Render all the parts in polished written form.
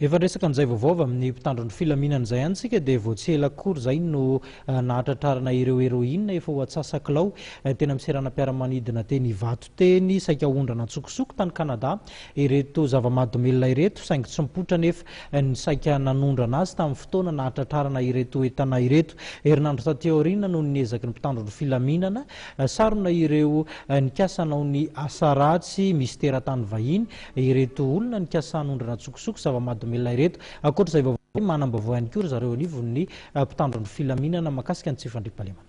Efa resaka an'izay vaovao amin'ny mpitandro ny filaminana izay antsika dia voatsela akory izay no nahatratrarana ireo héroïne efa ho atsasakilao tena miseranam-piaramanidina teny Ivato teny saika ondrana tsokosoko tany Kanada ireto zava-mahadomelina ireto saingy tsy mipoitra nefa ny saika nanondrana azy tamin'ny fotoana nahatratrarana ireto entana ireto. Herinandro taty aoriana no niezaky ny mpitandro ny filaminana sarona ireo nikasanao ny asa ratsy misy teratany vahiny ireto olona nikasa hanondrana tsokosoko zava-mahadomelina ireto akoatr'izay vaovao manambavao ihany koa ry zareo anivon'ny mpitandro ny filaminana mahakasika ny tsy fandriam-pahalemana.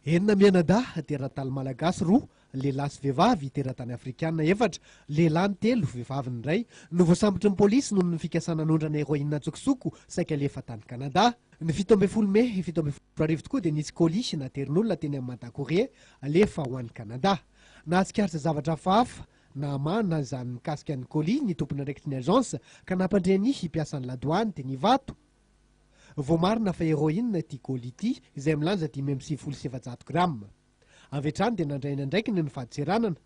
Enina mianadahy teratany malagasy roa, lehilahy sy vehivavy teratany afrikana efatra, lehilahy telo vehivavy ny iray no voasambotry ny polisy noho ny fikasana hanondrana héroïne tsokosoko saika alefa tany Kanada. Ny 17 May 2024 tokoa dia nisy colis naterin'olona teny amin'ny Matakorie alefa ho an'ny Kanada. Nahatsikaritra zavatra hafahafa namana izany mikasika ny colis ny tompony araikitry ny agence ka nampandreny hipiasan'ny ladoany teny Ivato. Vao marina fa héroïne ity colis ity izay milanja 5,700 gramma. Avy hatrany dia nandraina ndraikiny ny fahadiseranana.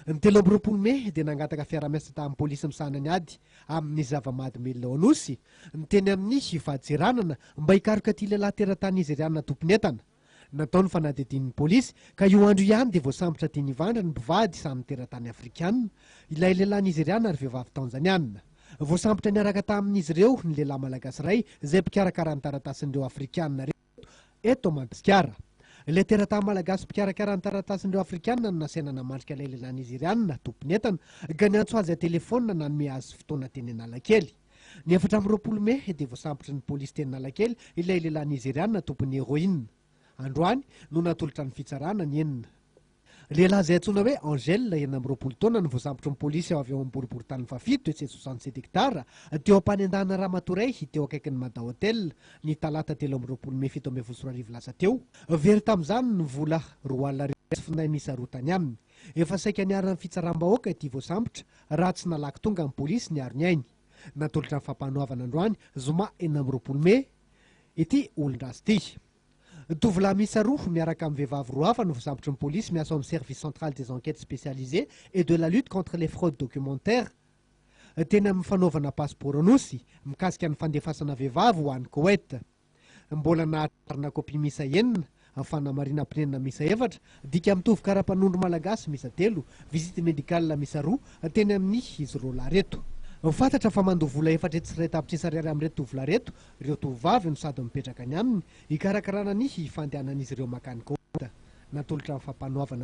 Ny 13 May dia nangataka fiara-miasa tamin'ny polisy misanany ady amin'ny zava-mahadomelina ao anosy ny teny amin'ny fahadiseranana mba hikaroka ity lehilahy teratany nigeriana tompony entana. Nataony fanadihadian'ny polisy ka io andro ihany dia voasambotra teny Ivandra ny mpivady samy teratany afrikana ilay lehilahy nigeriana ary vehivavy tanzaniana. Voasambotra niaraka tamin'izy ireo ny lehilahy malagasy iray izay mpikarakara ny taratasin'ireo afrikana eto Madagasikara. Ilay teratany malagasy mpikarakara ny taratasin'ireo afrikana no nasaina namarika ilay lehilahy nigeriana tompony entana ka niantso azy telefônina nanome azy fotoana teny Analakely. Ny 14 May dia voasambotry ny polisy teny Analakely ilay lehilahy nigeriana tompony héroïne. Androany no natolotra ny fitsarana ny enina. Lehilahy izay antsoina hoe Angèle 20 taona no voasambotry ny polisy avy ao amin'ny boriboritany Fafito 67 hektara teo am-panendahana Ramatoray teo akaikin'ny Mada Hotel ny talata 13 May 2024 lasa teo. Very tamin'izany ny vola 2,5 nisarotany aminy. Efa saika niarana fitsaram-bahoaka ity voasambotra raha tsy nalaky tonga ny polisy niaro ny ainy. Natolotra ny fampanoavana androany zoma 20 May ity olon-drasy ity. Tovolahy miisa roa miaraka amin'ny vehivavy roa hafa no voasambotry ny polisy miasa amin'ny service central des enquêtes spécialisées et de la lutte contre les fraudes documentaires teny amin'ny fanaovana passeport anosy mikasika ny fandefasana vehivavy ho an'ny Koweït. Mbola nahatarina kopia miisa enina, fanamarina am-pinenina miisa efatra, dika mitovy kara-panondro malagasy miisa telo, visite médicale miisa roa teny amin'ny izy roa lahy reto. Fantatra fa mandoa vola efatra tsiray tapitrisa ariary amin'ireto tovolahy reto ireo tovovavy no sady mipetraka any aminy hikarakarana ny fandehanan'izy ireo makany Koweït. Natolotra ny fampanoavana